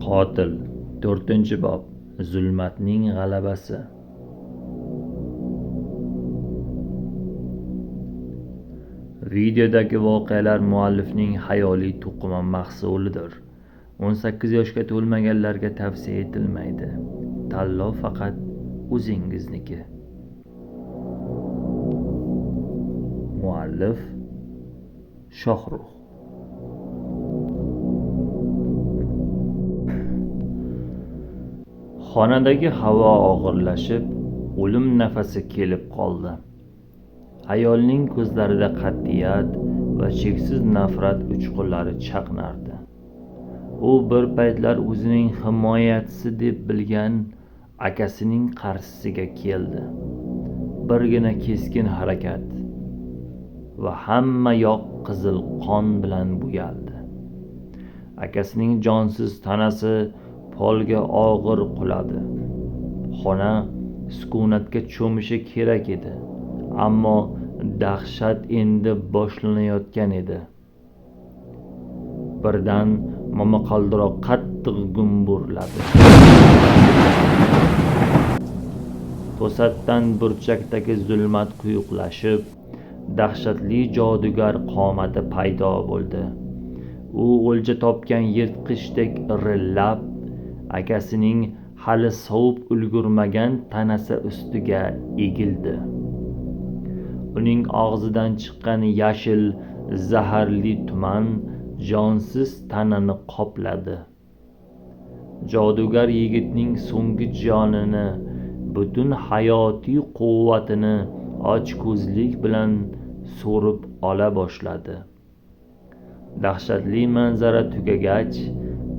Qotil 4-bob Zulmatning g'alabasi. Videodagi voqealar muallifning xayoliy to'qima mahsulidir. 18 yoshga to'lmaganlarga tavsiya etilmaydi. Tanlov faqat o'zingizniki. Muallif Shohrux. Xonadagi havo og'irlashib, o'lim nafasi kelib qoldi. Ayolning ko'zlarida qat'iyat va cheksiz nafrat uchqunlari chaqnardi. U bir paytlar o'zining himoyachisi deb bilgan akasining qarshisiga keldi. Birgina keskin harakat va hamma yoq qizil qon bilan bo'yaldi. Akasining jonsiz tanasi polga og'ir quladi. Xona sukunatga cho'mishi kerak edi, ammo dahshat endi boshlanayotgan edi. Birdan momaqaldiroq qattiq gumburladi. To'satdan burchakdagi zulmat quyuqlashib, dahshatli jodugar qomati paydo bo'ldi. U o'lja topgan yirtqichdek irillab, akasining hali sovib ulgurmagan tanasi ustiga egildi. Uning og'zidan chiqqan yashil zaharli tuman jonsiz tanani qopladi. Jodugar yigitning so'nggi jonini, butun hayotiy quvvatini ochko'zlik bilan so'rib ola boshladi. Dahshatli manzara tugagach,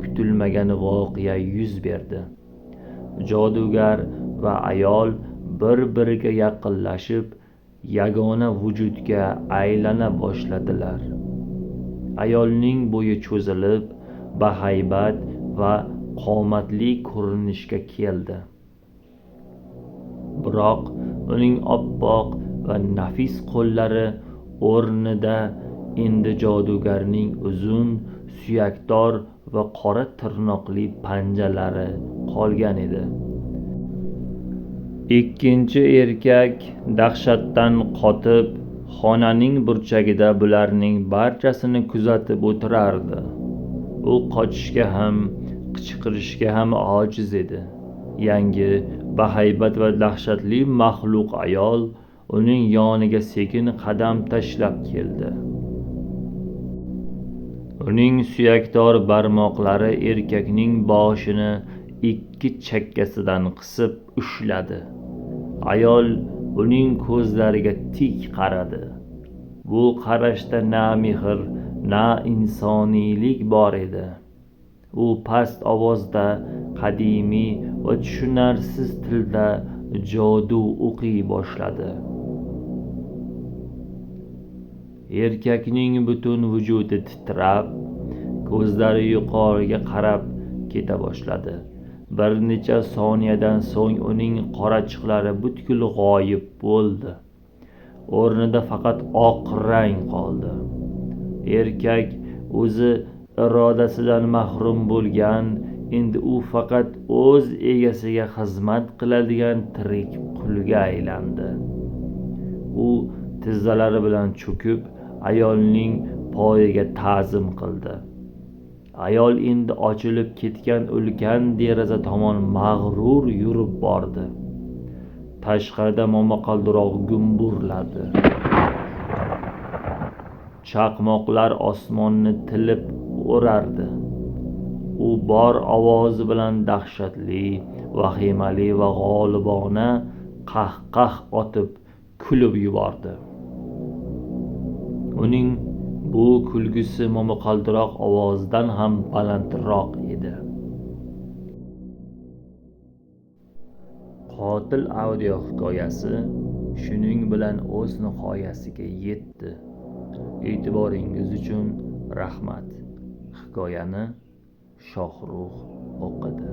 kutilmagan voqea yuz berdi. Jodugar va ayol bir-biriga yaqinlashib, yagona vujudga aylana boshladilar. Ayolning bo'yi cho'zilib, bahaybat va qomatli ko'rinishga keldi. Biroq uning oppoq va nafis qo'llari o'rnida endi jodugarning uzun, suyakdor va qora tirnoqli panjalari qolgan edi. Ikkinchi erkak dahshatdan qotib, xonaning burchagida bularning barchasini kuzatib o'tirardi. U qochishga ham, qichqirishga ham ojiz edi. Yangi, bahaybat va dahshatli maxluq ayol uning yoniga sekin qadam tashlab keldi. Uning suyakdor barmoqlari erkakning boshini ikki chakkasidan qisib ushladi. Ayol uning ko'zlariga tik qaradi. Bu qarashda na mehr, na insoniylik bor edi. U past ovozda, qadimiy va tushunarsiz tilda jodu o'qiy boshladi. Erkakning butun vujudi titrab, ko'zlari yuqoriga qarab keta boshladi. Bir necha soniyadan so'ng uning qorachiqlari butkul g'oyib bo'ldi. O'rnida faqat oq rang qoldi. Erkak o'zi irodasidan mahrum bo'lgan, endi u faqat o'z egasiga xizmat qiladigan tirik qulga aylandi. U tizzalari bilan cho'kib, ayolning poyiga ta'zim qildi. Ayol endi ochilib ketgan ulkan deraza tomon mag'rur yurib bordi. Tashqarida momaqaldiroq gumburladi. Chaqmoqlar osmonni tilib o'rardi. U bor ovozi bilan dahshatli, vahimali va g'olibona qahqah otib kulib yubordi. Uning bu kulgisi momaqaldiroq ovozdan ham balandroq edi. Qotil audio hikoyasi shuning bilan o'z nihoyasiga yetdi. E'tiboringiz uchun rahmat. Hikoyani Shohrux o'qidi.